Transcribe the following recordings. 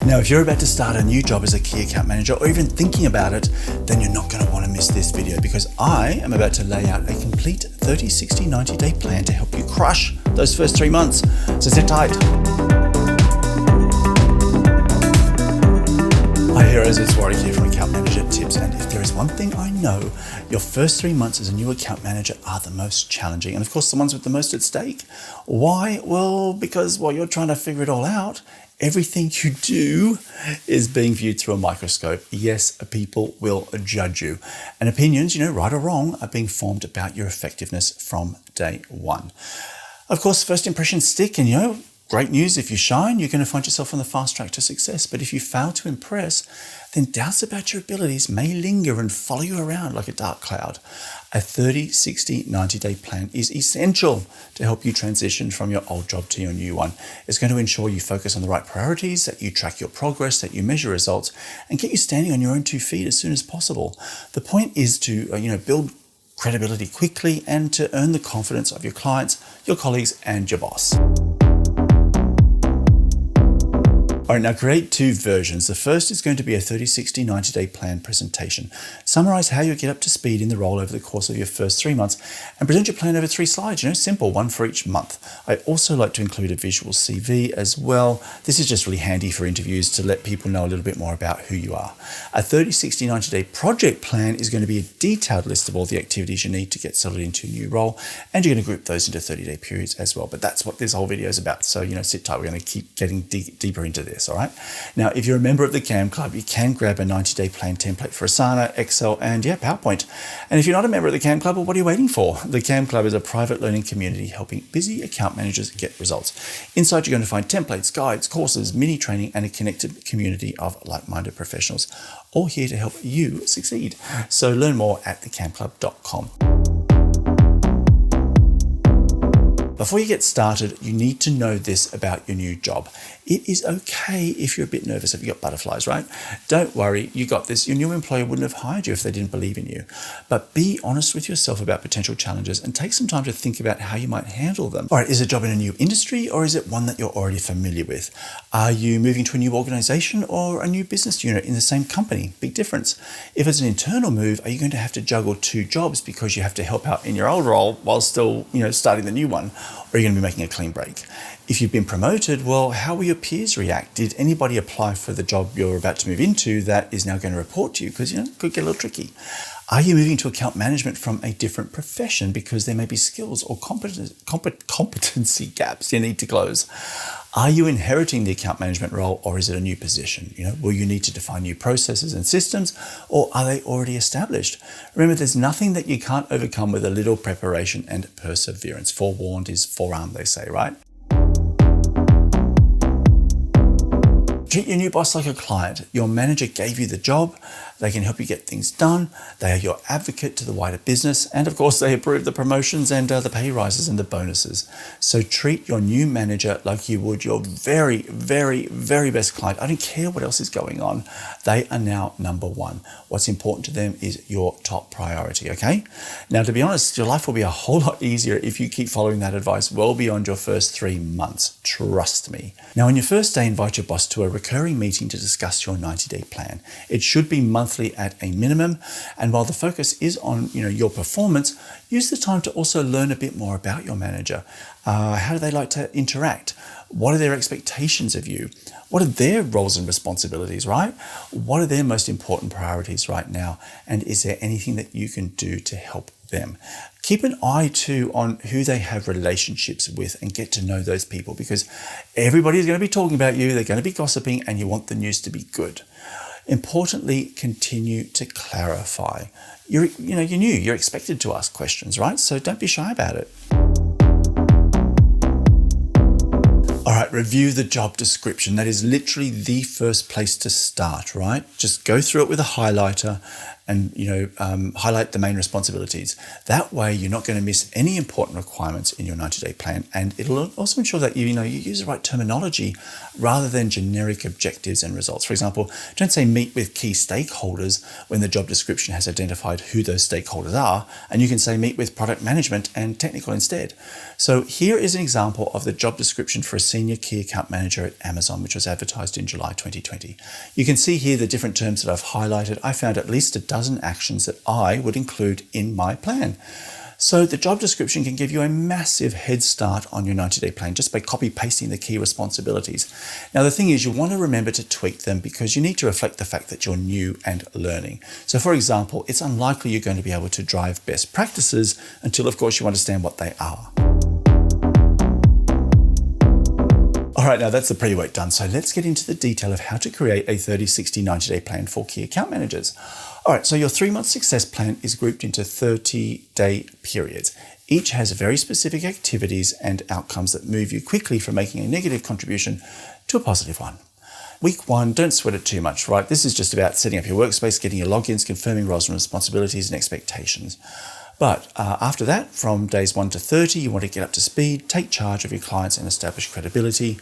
Now, if you're about to start a new job as a key account manager or even thinking about it, then you're not going to want to miss this video because I am about to lay out a complete 30, 60, 90-day plan to help you crush those first 3 months. So sit tight. Hi heroes, it's Warwick here from Account Manager Tips, and if there is one thing I know, your first 3 months as a new account manager are the most challenging, and of course the ones with the most at stake. Why? Well, because while you're trying to figure it all out, everything you do is being viewed through a microscope. Yes, people will judge you. And opinions, right or wrong, are being formed about your effectiveness from day one. Of course, first impressions stick, and great news, if you shine, you're going to find yourself on the fast track to success. But if you fail to impress, then doubts about your abilities may linger and follow you around like a dark cloud. A 30, 60, 90-day plan is essential to help you transition from your old job to your new one. It's going to ensure you focus on the right priorities, that you track your progress, that you measure results, and get you standing on your own 2 feet as soon as possible. The point is to, build credibility quickly and to earn the confidence of your clients, your colleagues, and your boss. All right, now create 2 versions. The first is going to be a 30, 60, 90-day plan presentation. Summarize how you'll get up to speed in the role over the course of your first 3 months and present your plan over 3 slides, simple, 1 for each month. I also like to include a visual CV as well. This is just really handy for interviews to let people know a little bit more about who you are. A 30, 60, 90-day project plan is going to be a detailed list of all the activities you need to get settled into a new role, and you're going to group those into 30-day periods as well. But that's what this whole video is about. So, sit tight. We're going to keep getting deeper into this. All right. Now, if you're a member of the CAM Club, you can grab a 90-day plan template for Asana, Excel, and PowerPoint. And if you're not a member of the CAM Club, well, what are you waiting for? The CAM Club is a private learning community helping busy account managers get results. Inside, you're going to find templates, guides, courses, mini training, and a connected community of like-minded professionals, all here to help you succeed. So learn more at thecamclub.com. Before you get started, you need to know this about your new job. It is okay if you're a bit nervous, if you got butterflies, right? Don't worry, you got this. Your new employer wouldn't have hired you if they didn't believe in you. But be honest with yourself about potential challenges and take some time to think about how you might handle them. All right, is a job in a new industry or is it one that you're already familiar with? Are you moving to a new organization or a new business unit in the same company? Big difference. If it's an internal move, are you going to have to juggle 2 jobs because you have to help out in your old role while still, starting the new one? Or are you going to be making a clean break? If you've been promoted, well, how will your peers react? Did anybody apply for the job you're about to move into that is now going to report to you? Because, it could get a little tricky. Are you moving to account management from a different profession because there may be skills or competency gaps you need to close? Are you inheriting the account management role or is it a new position? Will you need to define new processes and systems or are they already established? Remember, there's nothing that you can't overcome with a little preparation and perseverance. Forewarned is forearmed, they say, right? Treat your new boss like a client. Your manager gave you the job. They can help you get things done. They are your advocate to the wider business. And of course, they approve the promotions and the pay rises and the bonuses. So treat your new manager like you would your very, very, very best client. I don't care what else is going on. They are now number 1. What's important to them is your top priority, okay? Now, to be honest, your life will be a whole lot easier if you keep following that advice well beyond your first 3 months. Trust me. Now, on your first day, invite your boss to a recurring meeting to discuss your 90-day plan. It should be monthly at a minimum. And while the focus is on your performance, use the time to also learn a bit more about your manager. How do they like to interact? What are their expectations of you? What are their roles and responsibilities, right? What are their most important priorities right now? And is there anything that you can do to help them? Keep an eye too on who they have relationships with and get to know those people because everybody is going to be talking about you. They're going to be gossiping and you want the news to be good. Importantly, continue to clarify. You're new. You're expected to ask questions, right? So don't be shy about it. All right, review the job description. That is literally the first place to start, right? Just go through it with a highlighter and highlight the main responsibilities. That way, you're not going to miss any important requirements in your 90-day plan, and it'll also ensure that you use the right terminology rather than generic objectives and results. For example, don't say meet with key stakeholders when the job description has identified who those stakeholders are, and you can say meet with product management and technical instead. So here is an example of the job description for a senior key account manager at Amazon, which was advertised in July 2020. You can see here the different terms that I've highlighted. I found at least a dozen actions that I would include in my plan. So the job description can give you a massive head start on your 90-day plan just by copy-pasting the key responsibilities. Now, the thing is, you want to remember to tweak them because you need to reflect the fact that you're new and learning. So, for example, it's unlikely you're going to be able to drive best practices until, of course, you understand what they are. All right, now that's the pre-work done. So let's get into the detail of how to create a 30, 60, 90-day plan for key account managers. All right, so your 3-month success plan is grouped into 30-day periods. Each has very specific activities and outcomes that move you quickly from making a negative contribution to a positive one. Week 1, don't sweat it too much, right? This is just about setting up your workspace, getting your logins, confirming roles and responsibilities and expectations. But after that, from days 1 to 30, you want to get up to speed, take charge of your clients and establish credibility.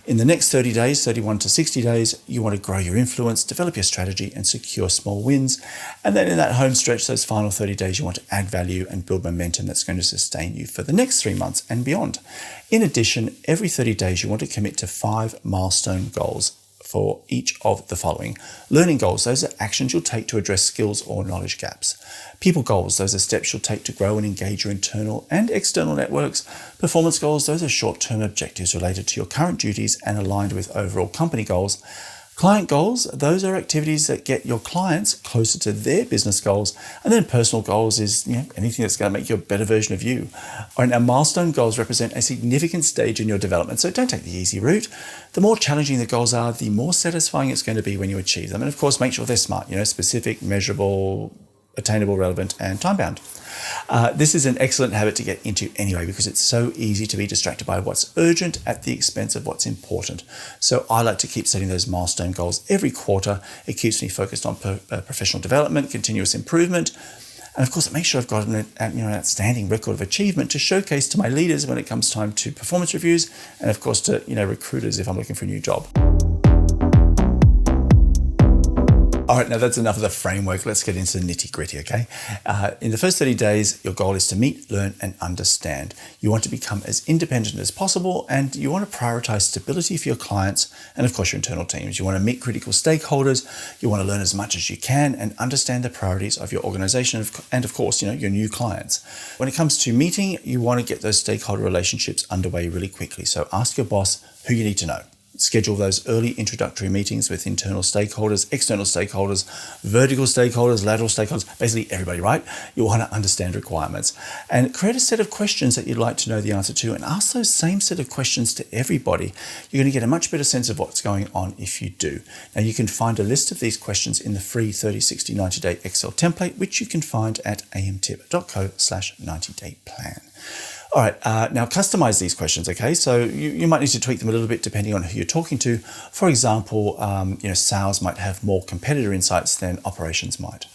In the next 30 days, 31 to 60 days, you want to grow your influence, develop your strategy and secure small wins. And then in that home stretch, those final 30 days, you want to add value and build momentum that's going to sustain you for the next 3 months and beyond. In addition, every 30 days, you want to commit to 5 milestone goals for each of the following. Learning goals, those are actions you'll take to address skills or knowledge gaps. People goals, those are steps you'll take to grow and engage your internal and external networks. Performance goals, those are short-term objectives related to your current duties and aligned with overall company goals. Client goals, those are activities that get your clients closer to their business goals. And then personal goals is anything that's going to make you a better version of you. All right, now milestone goals represent a significant stage in your development, so don't take the easy route. The more challenging the goals are, the more satisfying it's going to be when you achieve them. And of course, make sure they're smart, specific, measurable, attainable, relevant, and time-bound. This is an excellent habit to get into anyway because it's so easy to be distracted by what's urgent at the expense of what's important. So I like to keep setting those milestone goals every quarter. It keeps me focused on professional development, continuous improvement, and of course it makes sure I've got an outstanding record of achievement to showcase to my leaders when it comes time to performance reviews, and of course to recruiters if I'm looking for a new job. All right, now that's enough of the framework. Let's get into the nitty-gritty, okay? In the first 30 days, your goal is to meet, learn, and understand. You want to become as independent as possible, and you want to prioritize stability for your clients and, of course, your internal teams. You want to meet critical stakeholders. You want to learn as much as you can and understand the priorities of your organization and, of course, your new clients. When it comes to meeting, you want to get those stakeholder relationships underway really quickly. So ask your boss who you need to know. Schedule those early introductory meetings with internal stakeholders, external stakeholders, vertical stakeholders, lateral stakeholders, basically everybody, right? You want to understand requirements and create a set of questions that you'd like to know the answer to and ask those same set of questions to everybody. You're going to get a much better sense of what's going on if you do. Now you can find a list of these questions in the free 30, 60, 90-day Excel template, which you can find at amtip.co/90-day-plan. All right, now customize these questions, okay? So you might need to tweak them a little bit depending on who you're talking to. For example, sales might have more competitor insights than operations might.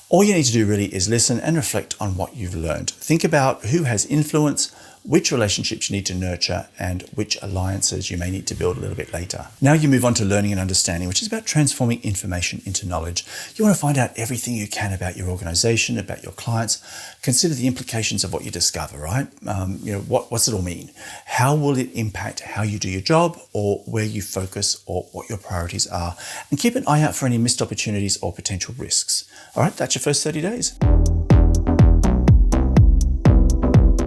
All you need to do really is listen and reflect on what you've learned. Think about who has influence, which relationships you need to nurture, and which alliances you may need to build a little bit later. Now you move on to learning and understanding, which is about transforming information into knowledge. You want to find out everything you can about your organization, about your clients. Consider the implications of what you discover, right? What's it all mean? How will it impact how you do your job or where you focus or what your priorities are? And keep an eye out for any missed opportunities or potential risks. All right, that's your first 30 days.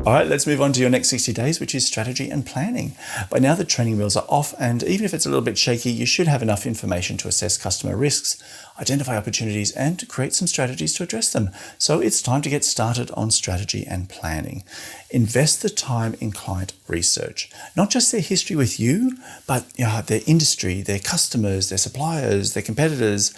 All right, let's move on to your next 60 days, which is strategy and planning. By now, the training wheels are off, and even if it's a little bit shaky, you should have enough information to assess customer risks, identify opportunities, and create some strategies to address them. So it's time to get started on strategy and planning. Invest the time in client research, not just their history with you, but their industry, their customers, their suppliers, their competitors,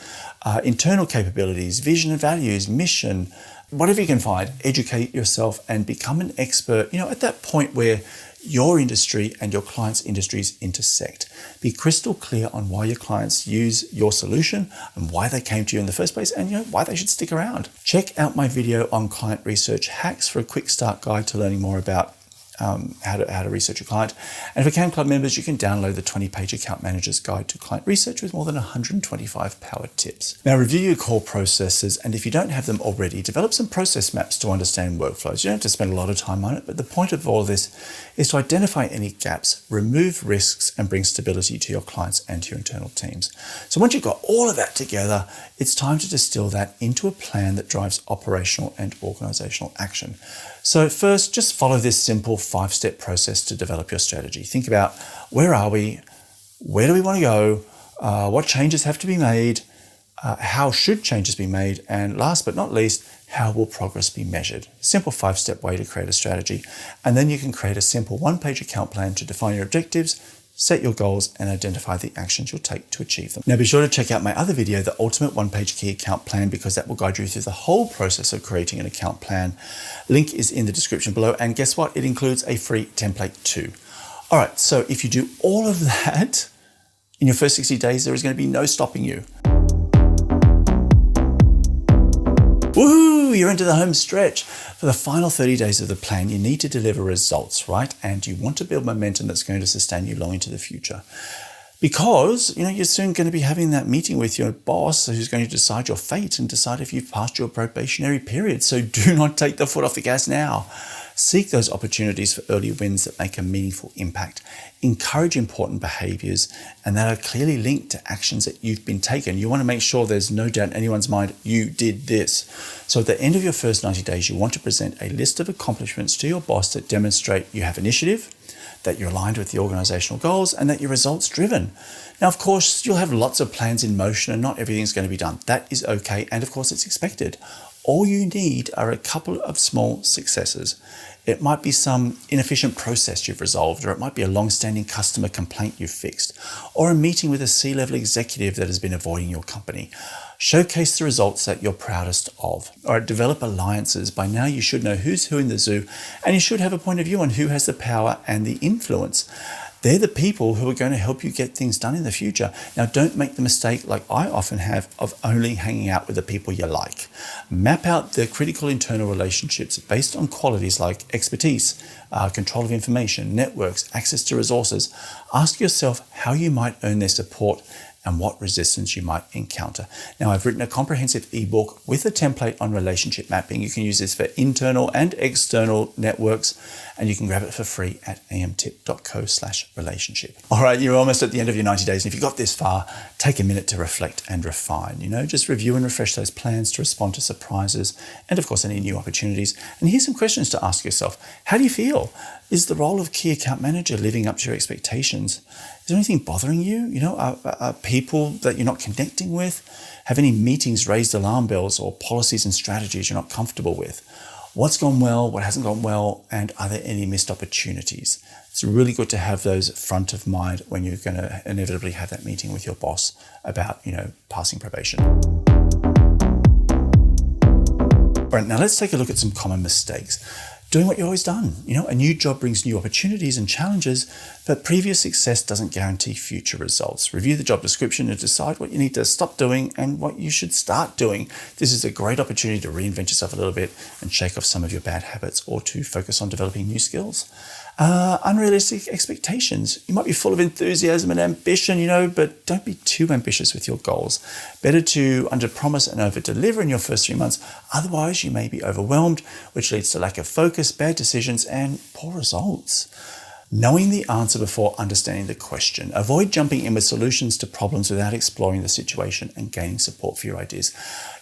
internal capabilities, vision and values, mission. Whatever you can find, educate yourself and become an expert, at that point where your industry and your clients' industries intersect. Be crystal clear on why your clients use your solution and why they came to you in the first place, and why they should stick around. Check out my video on client research hacks for a quick start guide to learning more about how to research a client. And for Cam Club members, you can download the 20-page Account Manager's Guide to Client Research with more than 125 powered tips. Now, review your core processes, and if you don't have them already, develop some process maps to understand workflows. You don't have to spend a lot of time on it, but the point of all of this is to identify any gaps, remove risks, and bring stability to your clients and to your internal teams. So once you've got all of that together, it's time to distill that into a plan that drives operational and organizational action. So first, just follow this simple 5-step process to develop your strategy. Think about, where are we? Where do we want to go? What changes have to be made? How should changes be made? And last but not least, how will progress be measured? Simple 5-step way to create a strategy. And then you can create a simple 1-page account plan to define your objectives, set your goals, and identify the actions you'll take to achieve them. Now, be sure to check out my other video, the Ultimate 1-Page Key Account Plan, because that will guide you through the whole process of creating an account plan. Link is in the description below, and guess what? It includes a free template too. All right, so if you do all of that in your first 60 days, there is going to be no stopping you. Woohoo! You're into the home stretch. For the final 30 days of the plan, you need to deliver results, right? And you want to build momentum that's going to sustain you long into the future. Because, you're soon going to be having that meeting with your boss who's going to decide your fate and decide if you've passed your probationary period. So do not take the foot off the gas now. Seek those opportunities for early wins that make a meaningful impact. Encourage important behaviors and that are clearly linked to actions that you've been taken. You want to make sure there's no doubt in anyone's mind, you did this. So at the end of your first 90 days, you want to present a list of accomplishments to your boss that demonstrate you have initiative, that you're aligned with the organizational goals, and that you're results driven. Now, of course, you'll have lots of plans in motion and not everything's going to be done. That is okay. And of course, it's expected. All you need are a couple of small successes. It might be some inefficient process you've resolved, or it might be a long-standing customer complaint you've fixed, or a meeting with a C-level executive that has been avoiding your company. Showcase the results that you're proudest of. All right, develop alliances. By now, you should know who's who in the zoo, and you should have a point of view on who has the power and the influence. They're the people who are going to help you get things done in the future. Now, don't make the mistake, like I often have, of only hanging out with the people you like. Map out the critical internal relationships based on qualities like expertise, control of information, networks, access to resources. Ask yourself how you might earn their support and what resistance you might encounter. Now, I've written a comprehensive ebook with a template on relationship mapping. You can use this for internal and external networks, and you can grab it for free at amtip.co/relationship. All right, you're almost at the end of your 90 days. And if you got this far, take a minute to reflect and refine. Just review and refresh those plans to respond to surprises and, of course, any new opportunities. And here's some questions to ask yourself. How do you feel? Is the role of key account manager living up to your expectations? Is there anything bothering you? Are people that you're not connecting with? Have any meetings raised alarm bells or policies and strategies you're not comfortable with? What's gone well? What hasn't gone well? And are there any missed opportunities? It's really good to have those front of mind when you're going to inevitably have that meeting with your boss about, passing probation. All right, now let's take a look at some common mistakes. Doing what you've always done. A new job brings new opportunities and challenges, but previous success doesn't guarantee future results. Review the job description and decide what you need to stop doing and what you should start doing. This is a great opportunity to reinvent yourself a little bit and shake off some of your bad habits, or to focus on developing new skills. Unrealistic expectations. You might be full of enthusiasm and ambition, but don't be too ambitious with your goals. Better to under-promise and over-deliver in your first 3 months. Otherwise, you may be overwhelmed, which leads to lack of focus, bad decisions, and poor results. Knowing the answer before understanding the question. Avoid jumping in with solutions to problems without exploring the situation and gaining support for your ideas.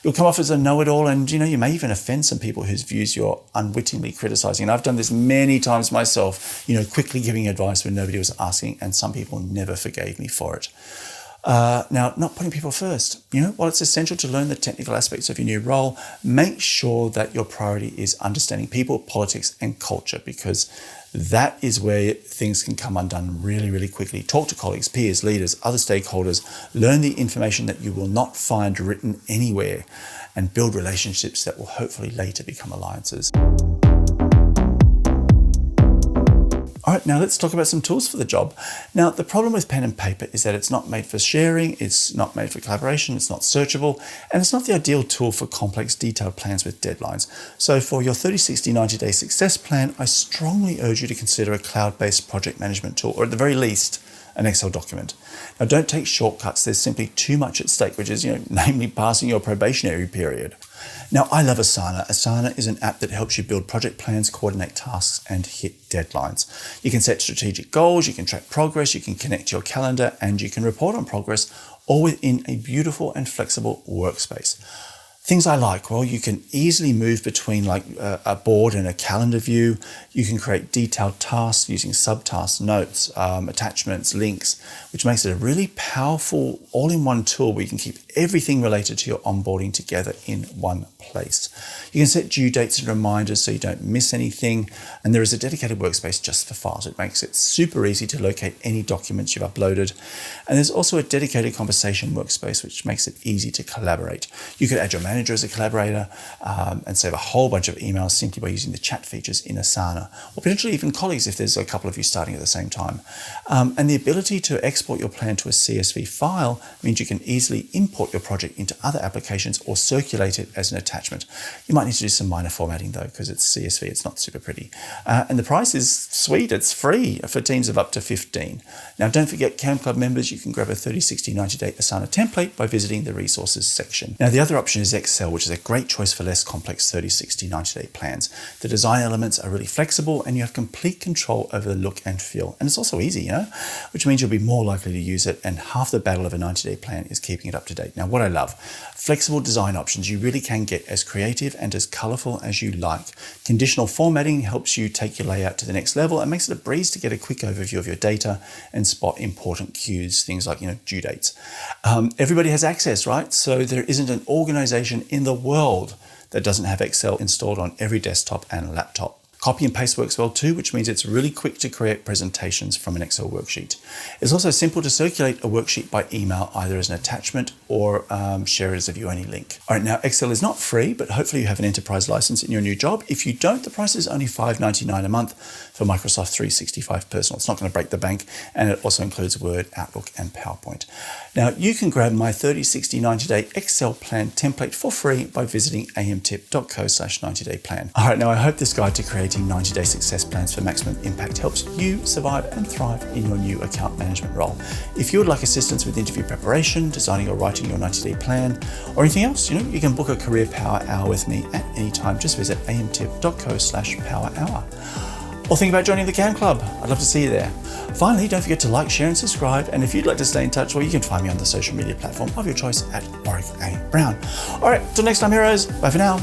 You'll come off as a know-it-all, and you may even offend some people whose views you're unwittingly criticizing. And I've done this many times myself, quickly giving advice when nobody was asking, and some people never forgave me for it. Now, not putting people first. While it's essential to learn the technical aspects of your new role, make sure that your priority is understanding people, politics, and culture, because that is where things can come undone really, really quickly. Talk to colleagues, peers, leaders, other stakeholders. Learn the information that you will not find written anywhere, and build relationships that will hopefully later become alliances. All right, now let's talk about some tools for the job. Now, the problem with pen and paper is that it's not made for sharing, it's not made for collaboration, it's not searchable, and it's not the ideal tool for complex detailed plans with deadlines. So for your 30, 60, 90-day success plan, I strongly urge you to consider a cloud-based project management tool, or at the very least, an Excel document. Now, don't take shortcuts. There's simply too much at stake, which is, namely passing your probationary period. Now, I love Asana. Asana is an app that helps you build project plans, coordinate tasks, and hit deadlines. You can set strategic goals, you can track progress, you can connect your calendar, and you can report on progress, all within a beautiful and flexible workspace. Things I like, well, you can easily move between like a board and a calendar view. You can create detailed tasks using subtask notes, attachments, links, which makes it a really powerful all-in-one tool where you can keep everything related to your onboarding together in one place. You can set due dates and reminders so you don't miss anything. And there is a dedicated workspace just for files. It makes it super easy to locate any documents you've uploaded. And there's also a dedicated conversation workspace, which makes it easy to collaborate. You could add your manager as a collaborator and save a whole bunch of emails simply by using the chat features in Asana, or potentially even colleagues if there's a couple of you starting at the same time. And the ability to export your plan to a CSV file means you can easily import your project into other applications or circulate it as an attachment. You might need to do some minor formatting though, because it's CSV, it's not super pretty. And the price is sweet, it's free for teams of up to 15. Now don't forget, Cam Club members, you can grab a 30, 60, 90-day Asana template by visiting the resources section. Now the other option is Excel, which is a great choice for less complex 30, 60, 90-day plans. The design elements are really flexible and you have complete control over the look and feel. And it's also easy, which means you'll be more likely to use it, and half the battle of a 90-day plan is keeping it up to date. Now what I love, flexible design options. You really can get as creative and as colorful as you like. Conditional formatting helps you take your layout to the next level and makes it a breeze to get a quick overview of your data and spot important cues, things like due dates. Everybody has access, right? So there isn't an organization in the world that doesn't have Excel installed on every desktop and laptop. Copy and paste works well too, which means it's really quick to create presentations from an Excel worksheet. It's also simple to circulate a worksheet by email, either as an attachment or share it as a view-only link. All right, now Excel is not free, but hopefully you have an enterprise license in your new job. If you don't, the price is only $5.99 a month for Microsoft 365 Personal. It's not going to break the bank, and it also includes Word, Outlook, and PowerPoint. Now you can grab my 30, 60, 90-day Excel plan template for free by visiting amtip.co/90-day plan. All right, now I hope this guide to creating 90-day success plans for maximum impact helps you survive and thrive in your new account management role. If you would like assistance with interview preparation, designing or writing your 90-day plan, or anything else, you can book a career power hour with me at any time. Just visit amtip.co/power hour. Or think about joining the Cam Club. I'd love to see you there. Finally, don't forget to like, share, and subscribe. And if you'd like to stay in touch, well, you can find me on the social media platform of your choice at Warwick A. Brown. All right, till next time, heroes. Bye for now.